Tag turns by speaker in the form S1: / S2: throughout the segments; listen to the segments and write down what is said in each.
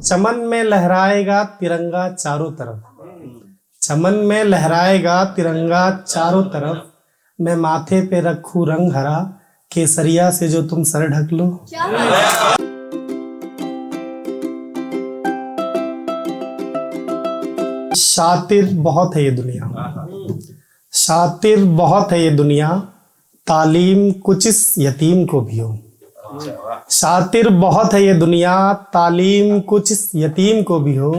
S1: चमन में लहराएगा तिरंगा चारों तरफ, चमन में लहराएगा तिरंगा चारों तरफ, मैं माथे पे रखूं रंग हरा, केसरिया से जो तुम सर ढक लो। शातिर बहुत है ये दुनिया, शातिर बहुत है ये दुनिया, तालीम कुछ इस यतीम को भी हो। शातिर बहुत है ये दुनिया, तालीम कुछ इस यतीम को भी हो,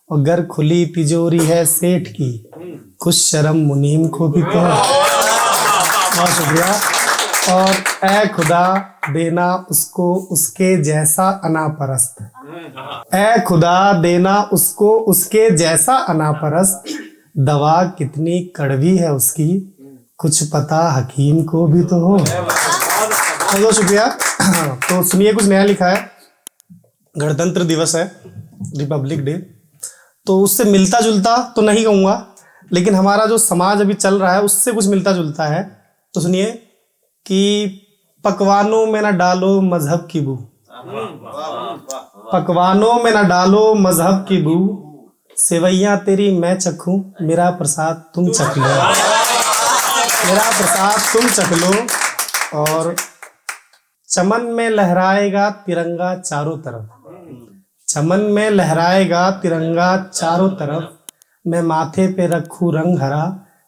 S1: और गर खुली तिजोरी है सेठ की, कुछ शर्म मुनीम को भी तो। बहुत शुक्रिया। और ऐ खुदा देना उसको उसके जैसा अनापरस्त, ऐ खुदा देना उसको उसके जैसा अनापरस्त, दवा कितनी कड़वी है उसकी, कुछ पता हकीम को भी तो हो। बहुत शुक्रिया। तो सुनिए, कुछ नया लिखा है। गणतंत्र दिवस है, रिपब्लिक डे, तो उससे मिलता जुलता तो नहीं कहूँगा, लेकिन हमारा जो समाज अभी चल रहा है उससे कुछ मिलता जुलता है। तो सुनिए कि पकवानों में ना डालो मजहब की बू, पकवानों में ना डालो मजहब की बू, सेवैयाँ तेरी मैं चखूं, मेरा प्रसाद तुम चख लो, मेरा प्रसाद तुम चख लो। और चमन में लहराएगा तिरंगा चारों तरफ, चमन में लहराएगा तिरंगा चारों तरफ, मैं माथे पे रखूं रंग हरा,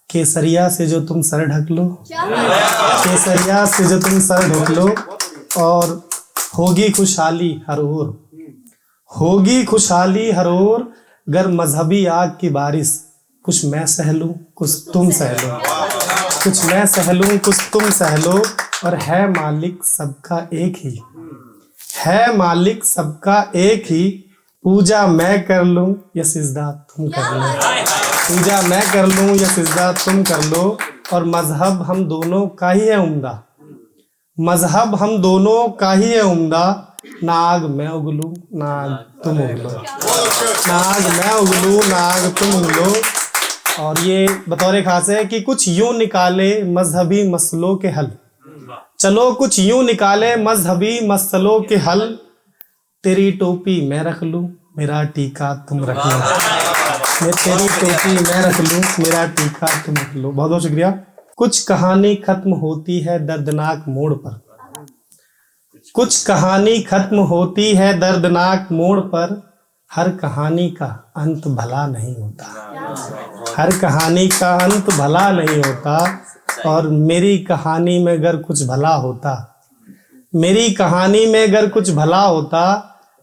S1: केसरिया से जो तुम सर ढक लो, केसरिया से जो तुम सर ढक लो। और होगी खुशहाली हर ओर, होगी खुशहाली हर ओर, गर मजहबी आग की बारिश, कुछ मैं सह लूं कुछ तुम सह लो, कुछ मैं सह लूं कुछ तुम सह लो। और है मालिक सबका एक ही, है मालिक सबका एक ही, पूजा मैं कर लूं या सिजदा तुम कर लो, पूजा मैं कर लूं या सिजदा तुम कर लो। और मजहब हम दोनों का ही है उम्दा, मजहब हम दोनों का ही है उम्दा, नाग मैं उगलूं नाग तुम उगलो, नाग मैं उगलूं नाग तुम उगलो। और ये बतौर खास है कि कुछ यूं निकाले मजहबी मसलों के हल, चलो कुछ यूं निकाले मजहबी मसलों के हल, तेरी टोपी मैं रख लूं मेरा टीका तुम रख लो, मैं तेरी टोपी मैं रख लूं मेरा टीका तुम रख लो। बहुत बहुत शुक्रिया। कुछ कहानी खत्म होती है दर्दनाक मोड़ पर, कुछ कहानी खत्म होती है दर्दनाक मोड़ पर, हर कहानी का अंत भला नहीं होता, हर कहानी का अंत भला नहीं होता। और मेरी कहानी में अगर कुछ भला होता, मेरी कहानी में अगर कुछ भला होता,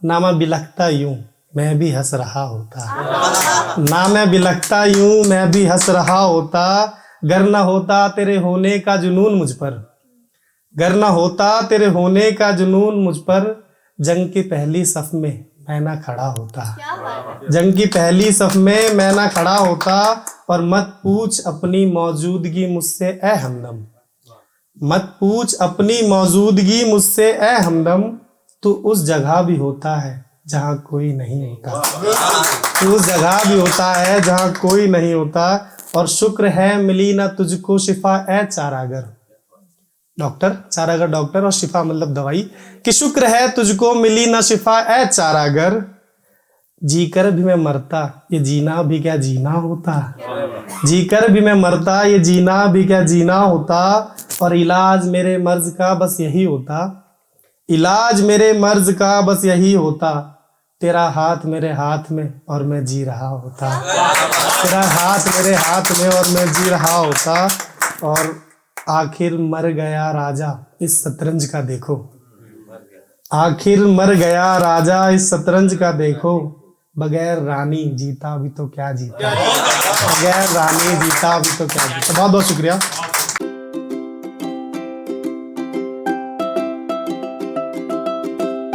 S1: ना मैं बिलखता यूं मैं भी हंस रहा होता, ना मैं बिलखता यूं मैं भी हंस रहा होता, गर न होता तेरे होने का जुनून मुझ पर, गर न होता तेरे होने का जुनून मुझ पर, जंग की पहली सफ में मैं ना खड़ा होता, जंग की पहली सफ में मैं ना खड़ा होता। और मत पूछ अपनी मौजूदगी मुझसे ए हमदम, मत पूछ अपनी मौजूदगी मुझसे ए हमदम, तू उस जगह भी होता है जहाँ कोई नहीं होता, तू उस जगह भी होता है जहाँ कोई नहीं होता। और शुक्र है मिली ना तुझको शिफा ए चारागर, डॉक्टर चारागर डॉक्टर और शिफा मतलब दवाई, कि शुक्र है तुझको मिली ना शिफा ए चारागर, जीकर भी मैं मरता ये जीना भी क्या जीना होता, जीकर भी मैं मरता ये जीना भी क्या जीना होता। और इलाज मेरे मर्ज का बस यही होता, इलाज मेरे मर्ज का बस यही होता, तेरा हाथ मेरे हाथ में और मैं जी रहा होता, तेरा हाथ मेरे हाथ में और मैं जी रहा होता। और आखिर मर गया राजा इस शतरंज का देखो, आखिर मर गया राजा इस शतरंज का देखो, बगैर रानी जीता भी तो क्या जीता, बगैर रानी जीता भी तो क्या जीता। बहुत बहुत शुक्रिया।